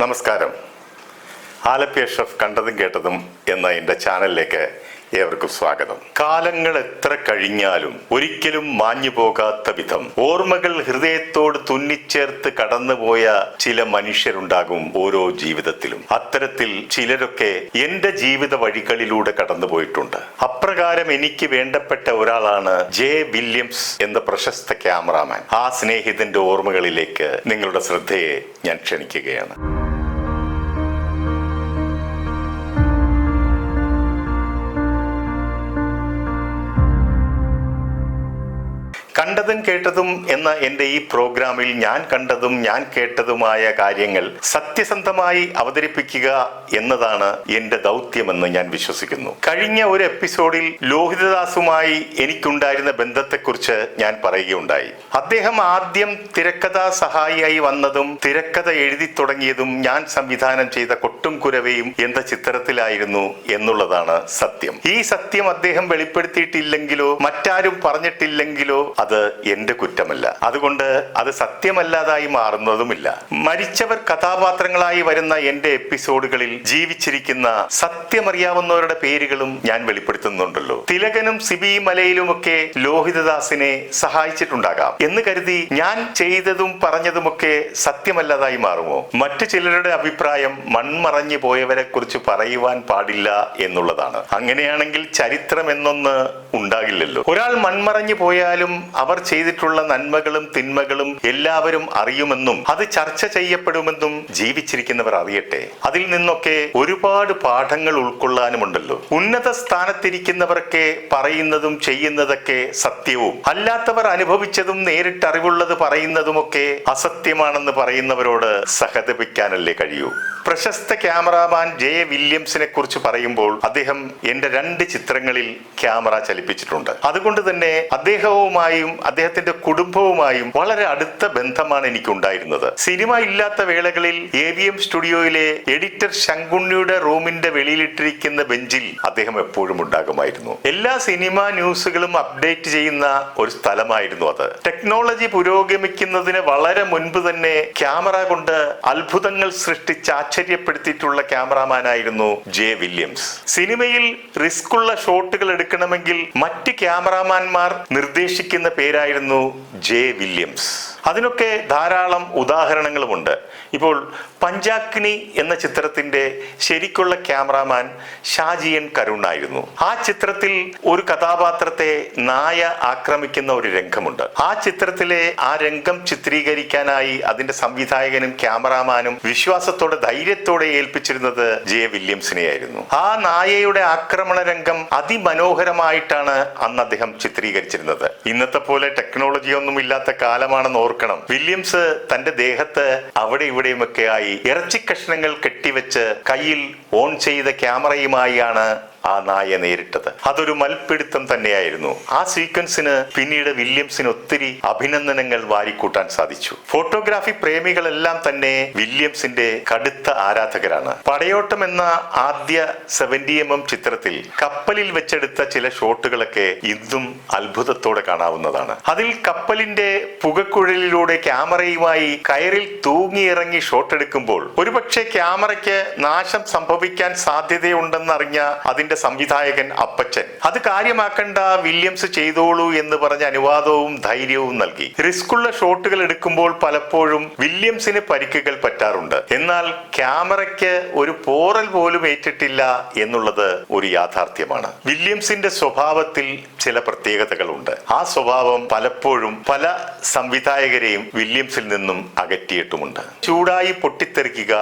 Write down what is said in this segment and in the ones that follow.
നമസ്കാരം. ആലപ്പി അഷ്റഫ് കണ്ടതും കേട്ടതും എന്ന എൻ്റെ ചാനലിലേക്ക് ഏവർക്കും സ്വാഗതം. കാലങ്ങൾ എത്ര കഴിഞ്ഞാലും ഒരിക്കലും മാഞ്ഞു പോകാത്ത വിധം ഓർമ്മകൾ ഹൃദയത്തോട് തുന്നിച്ചേർത്ത് കടന്നുപോയ ചില മനുഷ്യരുണ്ടാകും ഓരോ ജീവിതത്തിലും. അത്തരത്തിൽ ചിലരൊക്കെ എൻ്റെ ജീവിത വഴികളിലൂടെ കടന്നുപോയിട്ടുണ്ട്. അപ്രകാരം എനിക്ക് വേണ്ടപ്പെട്ട ഒരാളാണ് ജെ വില്യംസ് എന്ന പ്രശസ്ത ക്യാമറാമാൻ. ആ സ്നേഹിതന്റെ ഓർമ്മകളിലേക്ക് നിങ്ങളുടെ ശ്രദ്ധയെ ഞാൻ ക്ഷണിക്കുകയാണ്. കണ്ടതും കേട്ടതും എന്ന എൻ്റെ ഈ പ്രോഗ്രാമിൽ ഞാൻ കണ്ടതും ഞാൻ കേട്ടതുമായ കാര്യങ്ങൾ സത്യസന്ധമായി അവതരിപ്പിക്കുക എന്നതാണ് എൻ്റെ ദൗത്യമെന്ന് ഞാൻ വിശ്വസിക്കുന്നു. കഴിഞ്ഞ ഒരു എപ്പിസോഡിൽ ലോഹിതദാസുമായി എനിക്കുണ്ടായിരുന്ന ബന്ധത്തെക്കുറിച്ച് ഞാൻ പറയുകയുണ്ടായി. അദ്ദേഹം ആദ്യം തിരക്കഥാ സഹായിയായി വന്നതും തിരക്കഥ എഴുതി തുടങ്ങിയതും ഞാൻ സംവിധാനം ചെയ്ത കൊട്ടും കുരവയും എന്ന ചിത്രത്തിലായിരുന്നു എന്നുള്ളതാണ് സത്യം. ഈ സത്യം അദ്ദേഹം വെളിപ്പെടുത്തിയിട്ടില്ലെങ്കിലോ മറ്റാരും പറഞ്ഞിട്ടില്ലെങ്കിലോ അത് എന്റെ കുറ്റമല്ല. അതുകൊണ്ട് അത് സത്യമല്ലാതായി മാറുന്നതുമില്ല. മരിച്ചവർ കഥാപാത്രങ്ങളായി വരുന്ന എന്റെ എപ്പിസോഡുകളിൽ ജീവിച്ചിരിക്കുന്ന സത്യമറിയാവുന്നവരുടെ പേരുകളും ഞാൻ വെളിപ്പെടുത്തുന്നുണ്ടല്ലോ. തിലകനും സിബി മലയിലുമൊക്കെ ലോഹിതദാസിനെ സഹായിച്ചിട്ടുണ്ടാകാം എന്ന് കരുതി ഞാൻ ചെയ്തതും പറഞ്ഞതുമൊക്കെ സത്യമല്ലാതായി മാറുമോ? മറ്റു ചിലരുടെ അഭിപ്രായം മൺമറഞ്ഞു പോയവരെ കുറിച്ച് പറയുവാൻ പാടില്ല എന്നുള്ളതാണ്. അങ്ങനെയാണെങ്കിൽ ചരിത്രം എന്നൊന്ന് ഉണ്ടാകില്ലല്ലോ. ഒരാൾ മൺമറഞ്ഞു പോയാലും അവർ ചെയ്തിട്ടുള്ള നന്മകളും തിന്മകളും എല്ലാവരും അറിയുമെന്നും അത് ചർച്ച ചെയ്യപ്പെടുമെന്നും ജീവിച്ചിരിക്കുന്നവർ അറിയട്ടെ. അതിൽ നിന്നൊക്കെ ഒരുപാട് പാഠങ്ങൾ ഉൾക്കൊള്ളാനുമുണ്ടല്ലോ. ഉന്നത സ്ഥാനത്തിരിക്കുന്നവരൊക്കെ പറയുന്നതും ചെയ്യുന്നതൊക്കെ സത്യവും അല്ലാത്തവർ അനുഭവിച്ചതും നേരിട്ടറിവുള്ളത് പറയുന്നതുമൊക്കെ അസത്യമാണെന്ന് പറയുന്നവരോട് സഹതപിക്കാനല്ലേ കഴിയൂ. പ്രശസ്ത ക്യാമറാമാൻ ജെ വില്യംസിനെ കുറിച്ച് പറയുമ്പോൾ അദ്ദേഹം എന്റെ 2 ചിത്രങ്ങളിൽ ക്യാമറ ചലിപ്പിച്ചിട്ടുണ്ട്. അതുകൊണ്ട് തന്നെ അദ്ദേഹവുമായും അദ്ദേഹത്തിന്റെ കുടുംബവുമായും വളരെ അടുത്ത ബന്ധമാണ് എനിക്കുണ്ടായിരുന്നത്. സിനിമ ഇല്ലാത്ത വേളകളിൽ AVM സ്റ്റുഡിയോയിലെ എഡിറ്റർ ശങ്കുണ്ണിയുടെ റൂമിന്റെ വെളിയിലിട്ടിരിക്കുന്ന ബെഞ്ചിൽ അദ്ദേഹം എപ്പോഴും ഉണ്ടാകുമായിരുന്നു. എല്ലാ സിനിമാ ന്യൂസുകളും അപ്ഡേറ്റ് ചെയ്യുന്ന ഒരു സ്ഥലമായിരുന്നു അത്. ടെക്നോളജി പുരോഗമിക്കുന്നതിന് വളരെ മുൻപ് തന്നെ ക്യാമറ കൊണ്ട് അത്ഭുതങ്ങൾ സൃഷ്ടിച്ച് ആശ്ചര്യപ്പെടുത്തിയിട്ടുള്ള ക്യാമറാമാനായിരുന്നു ജെ വില്യംസ്. സിനിമയിൽ റിസ്കുള്ള ഷോട്ടുകൾ എടുക്കണമെങ്കിൽ മറ്റ് ക്യാമറാമാൻമാർ നിർദ്ദേശിക്കുന്ന പേരായിരുന്നു ജെ വില്യംസ്. അതിനൊക്കെ ധാരാളം ഉദാഹരണങ്ങളുമുണ്ട്. ഇപ്പോൾ പഞ്ചാഗ്നി എന്ന ചിത്രത്തിന്റെ ശരിക്കുള്ള ക്യാമറാമാൻ ഷാജിയൻ കരുണായിരുന്നു. ആ ചിത്രത്തിൽ ഒരു കഥാപാത്രത്തെ നായ ആക്രമിക്കുന്ന ഒരു രംഗമുണ്ട്. ആ ചിത്രത്തിലെ ആ രംഗം ചിത്രീകരിക്കാനായി അതിന്റെ സംവിധായകനും ക്യാമറാമാനും വിശ്വാസത്തോടെ ധൈര്യത്തോടെ ഏൽപ്പിച്ചിരുന്നത് ജെ വില്യംസിനെയായിരുന്നു. ആ നായയുടെ ആക്രമണ രംഗം അതിമനോഹരമായിട്ടാണ് അന്ന് അദ്ദേഹം ചിത്രീകരിച്ചിരുന്നത്. ഇന്നത്തെ പോലെ ടെക്നോളജി ഒന്നും ഇല്ലാത്ത കാലമാണെന്ന് ഓർക്കണം. വില്യംസ് തന്റെ ദേഹത്ത് അവിടെ ഇവിടെയുമൊക്കെ ആയി ഇറച്ചി കഷ്ണങ്ങൾ കെട്ടിവെച്ച് കയ്യിൽ ഓൺ ചെയ്ത ക്യാമറയുമായാണ് ആ നായ നേരിട്ടത്. അതൊരു മൽപ്പിടുത്തം തന്നെയായിരുന്നു. ആ സീക്വൻസിന് പിന്നീട് വില്യംസിന് ഒത്തിരി അഭിനന്ദനങ്ങൾ വാരിക്കൂട്ടാൻ സാധിച്ചു. ഫോട്ടോഗ്രാഫി പ്രേമികളെല്ലാം തന്നെ വില്യംസിന്റെ കടുത്ത ആരാധകരാണ്. പടയോട്ടം എന്ന ആദ്യ 70mm ചിത്രത്തിൽ കപ്പലിൽ വെച്ചെടുത്ത ചില ഷോട്ടുകളൊക്കെ ഇന്നും അത്ഭുതത്തോടെ കാണാവുന്നതാണ്. അതിൽ കപ്പലിന്റെ പുകക്കുഴലിലൂടെ ക്യാമറയുമായി കയറിൽ തൂങ്ങിയിറങ്ങി ഷോട്ട് എടുക്കുമ്പോൾ ഒരുപക്ഷെ ക്യാമറയ്ക്ക് നാശം സംഭവിക്കാൻ സാധ്യതയുണ്ടെന്നറിഞ്ഞ അതിന്റെ സംവിധായകൻ അപ്പച്ചൻ അത് കാര്യമാക്കണ്ട, വില്യംസ് ചെയ്തോളൂ എന്ന് പറഞ്ഞ അനുവാദവും ധൈര്യവും നൽകി. റിസ്കുള്ള ഷോട്ടുകൾ എടുക്കുമ്പോൾ പലപ്പോഴും വില്യംസിന് പരിക്കുകൾ പറ്റാറുണ്ട്. എന്നാൽ ക്യാമറയ്ക്ക് ഒരു പോറൽ പോലും ഏറ്റിട്ടില്ല എന്നുള്ളത് ഒരു യാഥാർത്ഥ്യമാണ്. വില്യംസിന്റെ സ്വഭാവത്തിൽ ചില പ്രത്യേകതകളുണ്ട്. ആ സ്വഭാവം പലപ്പോഴും പല സംവിധായകരെയും വില്യംസിൽ നിന്നും അകറ്റിയിട്ടുമുണ്ട്. ചൂടായി പൊട്ടിത്തെറിക്കുക,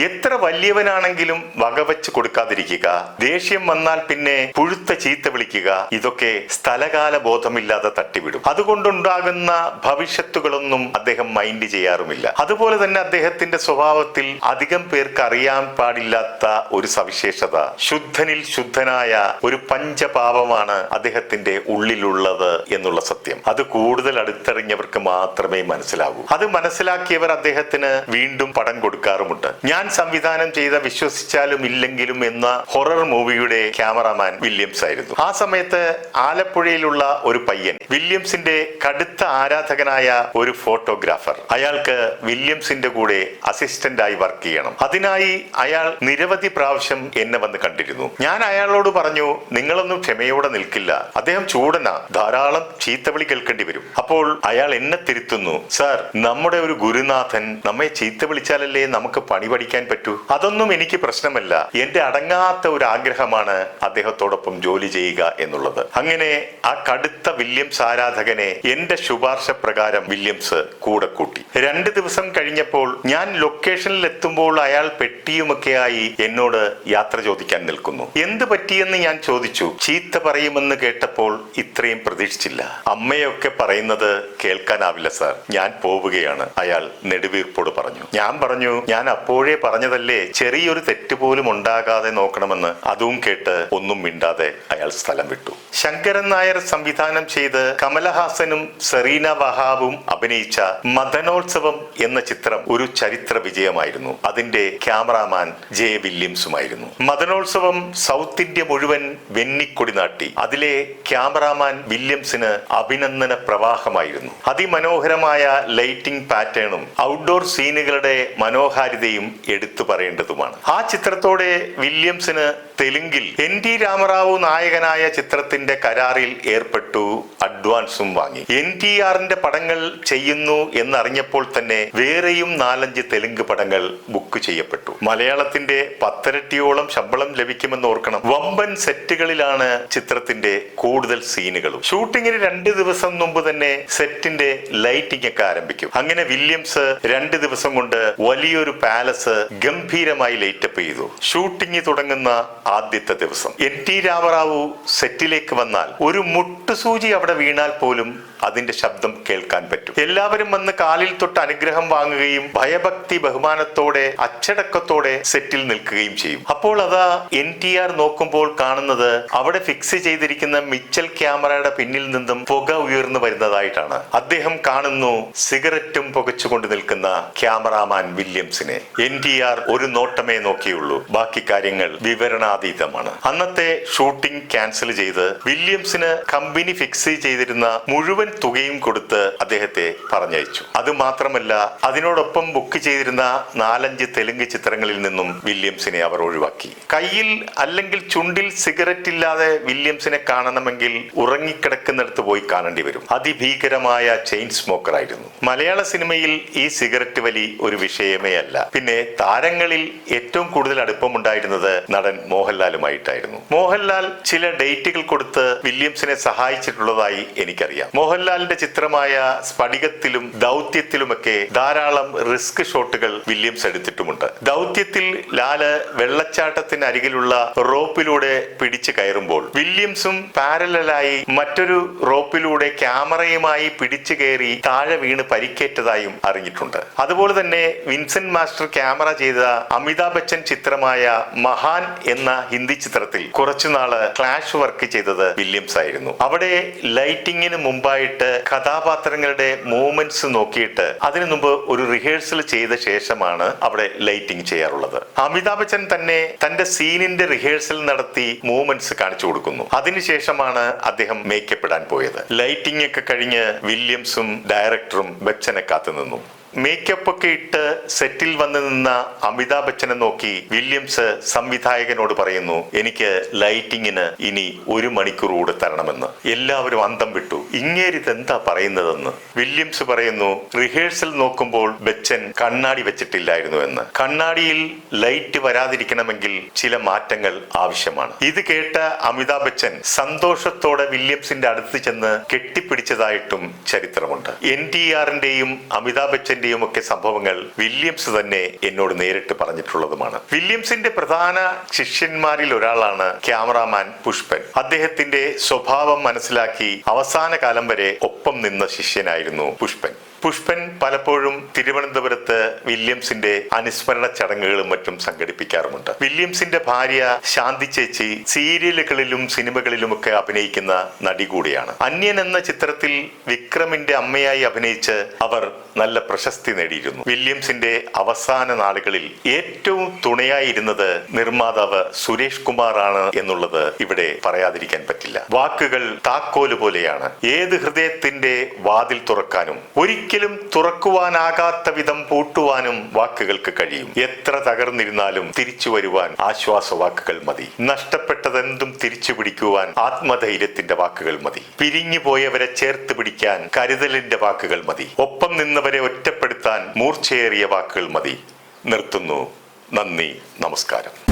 എത്ര വലിയവനാണെങ്കിലും വകവെച്ച് കൊടുക്കാതിരിക്കുക, ദേഷ്യം വന്നാൽ പിന്നെ പുഴുത്ത ചീത്ത വിളിക്കുക, ഇതൊക്കെ സ്ഥലകാല ബോധമില്ലാതെ തട്ടിവിടും. അതുകൊണ്ടുണ്ടാകുന്ന ഭവിഷ്യത്തുകളൊന്നും അദ്ദേഹം മൈൻഡ് ചെയ്യാറുമില്ല. അതുപോലെ തന്നെ അദ്ദേഹത്തിന്റെ സ്വഭാവത്തിൽ അധികം പേർക്ക് അറിയാൻ പാടില്ലാത്ത ഒരു സവിശേഷത, ശുദ്ധനിൽ ശുദ്ധനായ ഒരു പഞ്ചപാപമാണ് അദ്ദേഹത്തിന്റെ ഉള്ളിലുള്ളത് എന്നുള്ള സത്യം. അത് കൂടുതൽ അടുത്തറിഞ്ഞവർക്ക് മാത്രമേ മനസ്സിലാകൂ. അത് മനസ്സിലാക്കിയവർ അദ്ദേഹത്തിന് വീണ്ടും പടം കൊടുക്കാറുമുണ്ട്. ഞാൻ ഞാൻ സംവിധാനം ചെയ്ത വിശ്വസിച്ചാലും ഇല്ലെങ്കിലും എന്ന ഹൊറർ മൂവിയുടെ ക്യാമറാമാൻ വില്യംസ് ആയിരുന്നു. ആ സമയത്ത് ആലപ്പുഴയിലുള്ള ഒരു പയ്യൻ, വില്യംസിന്റെ കടുത്ത ആരാധകനായ ഒരു ഫോട്ടോഗ്രാഫർ, അയാൾക്ക് വില്യംസിന്റെ കൂടെ അസിസ്റ്റന്റായി വർക്ക് ചെയ്യണം. അതിനായി അയാൾ നിരവധി പ്രാവശ്യം എന്നെ വന്ന് കണ്ടിരുന്നു. ഞാൻ അയാളോട് പറഞ്ഞു, നിങ്ങളൊന്നും ക്ഷമയോടെ നിൽക്കില്ല, അദ്ദേഹം ചൂടനാ, ധാരാളം ചീത്തവിളി കേൾക്കേണ്ടി വരും. അപ്പോൾ അയാൾ എന്നെ തിരുത്തുന്നു, സാർ, നമ്മുടെ ഒരു ഗുരുനാഥൻ നമ്മെ ചീത്ത വിളിച്ചാലല്ലേ നമുക്ക് പണി പഠിക്കാൻ പറ്റൂ. അതൊന്നും എനിക്ക് പ്രശ്നമല്ല, എന്റെ അടങ്ങാത്ത ഒരു ആഗ്രഹമാണ് അദ്ദേഹത്തോടൊപ്പം ജോലി ചെയ്യുക എന്നുള്ളത്. അങ്ങനെ ആ കടുത്ത വില്യംസ് ആരാധകനെ എന്റെ ശുപാർശ പ്രകാരം വില്യംസ് കൂടെ കൂട്ടി. 2 ദിവസം കഴിഞ്ഞപ്പോൾ ഞാൻ ലൊക്കേഷനിൽ എത്തുമ്പോൾ അയാൾ പെട്ടിയുമൊക്കെയായി എന്നോട് യാത്ര ചോദിക്കാൻ നിൽക്കുന്നു. എന്ത് പറ്റിയെന്ന് ഞാൻ ചോദിച്ചു. ചീത്ത പറയുമെന്ന് കേട്ടപ്പോൾ ഇത്രയും പ്രതീക്ഷിച്ചില്ല. അമ്മയൊക്കെ പറയുന്നത് കേൾക്കാനാവില്ല സാർ, ഞാൻ പോവുകയാണ്, അയാൾ നെടുവീർപ്പോട് പറഞ്ഞു. ഞാൻ പറഞ്ഞു, ഞാൻ അപ്പോഴേ പറഞ്ഞതല്ലേ ചെറിയൊരു തെറ്റ് പോലും ഉണ്ടാകാതെ നോക്കണമെന്ന്. അതും കേട്ട് ഒന്നും മിണ്ടാതെ അയാൾ സ്ഥലം വിട്ടു. ശങ്കരൻ നായർ സംവിധാനം ചെയ്ത് കമലഹാസനും സെറീന വഹാബും അഭിനയിച്ച മദനോത്സവം എന്ന ചിത്രം ഒരു ചരിത്ര വിജയമായിരുന്നു. അതിന്റെ cameraman J വില്യംസുമായിരുന്നു. Madanolsavam south India മുഴുവൻ വെന്നിക്കൊടി നാട്ടി. അതിലെ ക്യാമറാമാൻ വില്യംസിന് അഭിനന്ദന പ്രവാഹമായിരുന്നു. അതിമനോഹരമായ ലൈറ്റിംഗ് പാറ്റേണും ഔട്ട്ഡോർ സീനുകളുടെ മനോഹാരിതയും എടുത്തു പറയേണ്ടതുമാണ്. ആ ചിത്രത്തോടെ വില്യംസിന് തെലുങ്കിൽ NT രാമറാവു നായകനായ ചിത്രത്തിന്റെ കരാറിൽ ഏർപ്പെട്ടു, അഡ്വാൻസും വാങ്ങി. NTRന്റെ പടങ്ങൾ ചെയ്യുന്നു എന്നറിഞ്ഞപ്പോൾ തന്നെ വേറെയും 4-5 തെലുങ്ക് പടങ്ങൾ ബുക്ക് ചെയ്യപ്പെട്ടു. മലയാളത്തിന്റെ 10 ഇരട്ടിയോളം ശമ്പളം ലഭിക്കുമെന്ന് ഓർക്കണം. വമ്പൻ സെറ്റുകളിലാണ് ചിത്രത്തിന്റെ കൂടുതൽ സീനുകളും. ഷൂട്ടിങ്ങിന് 2 ദിവസം മുമ്പ് തന്നെ സെറ്റിന്റെ ലൈറ്റിംഗ് ഒക്കെ ആരംഭിക്കും. അങ്ങനെ വില്യംസ് 2 ദിവസം കൊണ്ട് വലിയൊരു പാലസ് ഗംഭീരമായി ലൈറ്റപ്പ് ചെയ്തു. ഷൂട്ടിംഗ് തുടങ്ങുന്ന ആദ്യത്തെ ദിവസം NT രാമറാവു സെറ്റിലേക്ക് വന്നാൽ ഒരു മുട്ടുസൂചി അവിടെ വീണാൽ പോലും അതിന്റെ ശബ്ദം കേൾക്കാൻ പറ്റും. എല്ലാവരും വന്ന് കാലിൽ തൊട്ട് അനുഗ്രഹം വാങ്ങുകയും ഭയഭക്തി ബഹുമാനത്തോടെ അച്ചടക്കത്തോടെ സെറ്റിൽ നിൽക്കുകയും ചെയ്യും. അപ്പോൾ അതാ NTR നോക്കുമ്പോൾ കാണുന്നത് അവിടെ ഫിക്സ് ചെയ്തിരിക്കുന്ന മിച്ചൽ ക്യാമറയുടെ പിന്നിൽ നിന്നും പുക ഉയർന്നു വരുന്നതായിട്ടാണ്. അദ്ദേഹം കാണുന്നു സിഗരറ്റും പുകച്ചുകൊണ്ട് നിൽക്കുന്ന ക്യാമറാമാൻ വില്യംസിനെ. NTR ഒരു നോട്ടമേ നോക്കിയുള്ളൂ, ബാക്കി കാര്യങ്ങൾ വിവരണാതീതമാണ്. അന്നത്തെ ഷൂട്ടിംഗ് ക്യാൻസൽ ചെയ്ത് വില്യംസിന് കമ്പനി ഫിക്സ് ചെയ്തിരുന്ന മുഴുവൻ തുകയും കൊടുത്ത് അദ്ദേഹത്തെ പറഞ്ഞയച്ചു. അത് മാത്രമല്ല, അതിനോടൊപ്പം ബുക്ക് ചെയ്തിരുന്ന 4-5 തെലുങ്ക് ചിത്രങ്ങളിൽ നിന്നും വില്യംസിനെ അവർ ഒഴിവാക്കി. കയ്യിൽ അല്ലെങ്കിൽ ചുണ്ടിൽ സിഗരറ്റ് ഇല്ലാതെ വില്യംസിനെ കാണണമെങ്കിൽ ഉറങ്ങിക്കിടക്കുന്നിടത്ത് പോയി കാണേണ്ടി വരും. അതിഭീകരമായ ചെയിൻ സ്മോക്കർ ആയിരുന്നു. മലയാള സിനിമയിൽ ഈ സിഗരറ്റ് വലി ഒരു വിഷയമേ അല്ല. പിന്നെ താരങ്ങളിൽ ഏറ്റവും കൂടുതൽ അടുപ്പമുണ്ടായിരുന്നത് നടൻ മോഹൻലാലുമായിട്ടായിരുന്നു. മോഹൻലാൽ ചില ഡേറ്റുകൾ കൊടുത്ത് വില്യംസിനെ സഹായിച്ചിട്ടുള്ളതായി എനിക്കറിയാം. മോഹൻലാലിന്റെ ചിത്രമായ സ്ഫടികത്തിലും ദൗത്യത്തിലുമൊക്കെ ധാരാളം റിസ്ക് ഷോട്ടുകൾ വില്യംസ് എടുത്തിട്ടുമുണ്ട്. ദൗത്യത്തിൽ ലാല് വെള്ളച്ചാട്ടത്തിന് അരികിലുള്ള റോപ്പിലൂടെ പിടിച്ചു കയറുമ്പോൾ വില്യംസും പാരലായി മറ്റൊരു റോപ്പിലൂടെ ക്യാമറയുമായി പിടിച്ചു കയറി താഴെ വീണ് പരിക്കേറ്റതായും അറിഞ്ഞിട്ടുണ്ട്. അതുപോലെ തന്നെ വിൻസെന്റ് മാസ്റ്റർ ക്യാമറ ചെയ്ത അമിതാഭ് ബച്ചൻ ചിത്രമായ മഹാൻ എന്ന ഹിന്ദി ചിത്രത്തിൽ കുറച്ചുനാള് ക്ലാഷ് വർക്ക് ചെയ്തത് വില്യംസ് ആയിരുന്നു. അവിടെ ലൈറ്റിങ്ങിന് മുമ്പായിട്ട് കഥാപാത്രങ്ങളുടെ മൂവ്മെന്റ്സ് നോക്കിയിട്ട് അതിനു മുമ്പ് ഒരു റിഹേഴ്സൽ ചെയ്ത ശേഷമാണ് അവിടെ ലൈറ്റിംഗ് ചെയ്യാറുള്ളത്. അമിതാഭ് ബച്ചൻ തന്നെ തന്റെ സീനിന്റെ റിഹേഴ്സൽ നടത്തി മൂവ്മെന്റ്സ് കാണിച്ചു കൊടുക്കുന്നു. അതിനുശേഷമാണ് അദ്ദേഹം മേക്കപ്പ് ഇടാൻ പോയത്. ലൈറ്റിംഗ് ഒക്കെ കഴിഞ്ഞ് വില്യംസും ഡയറക്ടറും ബച്ചനെ കാത്തുനിന്നു. മേക്കപ്പ് ഒക്കെ ഇട്ട് സെറ്റിൽ വന്നു നിന്ന അമിതാഭ് ബച്ചനെ നോക്കി വില്യംസ് സംവിധായകനോട് പറയുന്നു, എനിക്ക് ലൈറ്റിങ്ങിന് ഇനി 1 മണിക്കൂർ കൂടെ തരണമെന്ന്. എല്ലാവരും അന്തം വിട്ടു. ഇങ്ങേരിതെന്താ പറയുന്നതെന്ന്. വില്യംസ് പറയുന്നു, റിഹേഴ്സൽ നോക്കുമ്പോൾ ബച്ചൻ കണ്ണാടി വെച്ചിട്ടില്ലായിരുന്നു എന്ന്. കണ്ണാടിയിൽ ലൈറ്റ് വരാതിരിക്കണമെങ്കിൽ ചില മാറ്റങ്ങൾ ആവശ്യമാണ്. ഇത് കേട്ട അമിതാഭ് ബച്ചൻ സന്തോഷത്തോടെ വില്യംസിന്റെ അടുത്ത് ചെന്ന് കെട്ടിപ്പിടിച്ചതായിട്ടും ചരിത്രമുണ്ട്. NTRന്റെയും അമിതാഭ് ബച്ചൻ ഒക്കെ സംഭവങ്ങൾ വില്യംസ് തന്നെ എന്നോട് നേരിട്ട് പറഞ്ഞിട്ടുള്ളതുമാണ്. വില്യംസിന്റെ പ്രധാന ശിഷ്യന്മാരിൽ ഒരാളാണ് ക്യാമറാമാൻ പുഷ്പൻ. അദ്ദേഹത്തിന്റെ സ്വഭാവം മനസ്സിലാക്കി അവസാന കാലം വരെ ഒപ്പം നിന്ന ശിഷ്യനായിരുന്നു പുഷ്പൻ. പുഷ്പൻ പലപ്പോഴും തിരുവനന്തപുരത്ത് വില്യംസിന്റെ അനുസ്മരണ ചടങ്ങുകളും മറ്റും സംഘടിപ്പിക്കാറുമുണ്ട്. വില്യംസിന്റെ ഭാര്യ ശാന്തി ചേച്ചി സീരിയലുകളിലും സിനിമകളിലുമൊക്കെ അഭിനയിക്കുന്ന നടി കൂടിയാണ്. അന്യൻ എന്ന ചിത്രത്തിൽ വിക്രമിന്റെ അമ്മയായി അഭിനയിച്ച് അവർ നല്ല പ്രശസ്തി നേടിയിരുന്നു. വില്യംസിന്റെ അവസാന നാളുകളിൽ ഏറ്റവും തുണയായിരുന്നത് നിർമ്മാതാവ് സുരേഷ് കുമാർ ആണ് എന്നുള്ളത് ഇവിടെ പറയാതിരിക്കാൻ പറ്റില്ല. വാക്കുകൾ താക്കോല് പോലെയാണ്. ഏത് ഹൃദയത്തിന്റെ വാതിൽ തുറക്കാനും ഒരിക്കലും തുറക്കുവാനാകാത്ത വിധം പൂട്ടുവാനും വാക്കുകൾക്ക് കഴിയും. എത്ര തകർന്നിരുന്നാലും തിരിച്ചു വരുവാൻ ആശ്വാസവാക്കുകൾ മതി. നഷ്ടപ്പെട്ടതെന്തും തിരിച്ചു പിടിക്കുവാൻ ആത്മധൈര്യത്തിന്റെ വാക്കുകൾ മതി. പിരിഞ്ഞു പോയവരെ ചേർത്ത് പിടിക്കാൻ കരുതലിന്റെ വാക്കുകൾ മതി. ഒപ്പം നിന്നവരെ ഒറ്റപ്പെടുത്താൻ മൂർച്ചയേറിയ വാക്കുകൾ മതി. നിർത്തുന്നു. നന്ദി, നമസ്കാരം.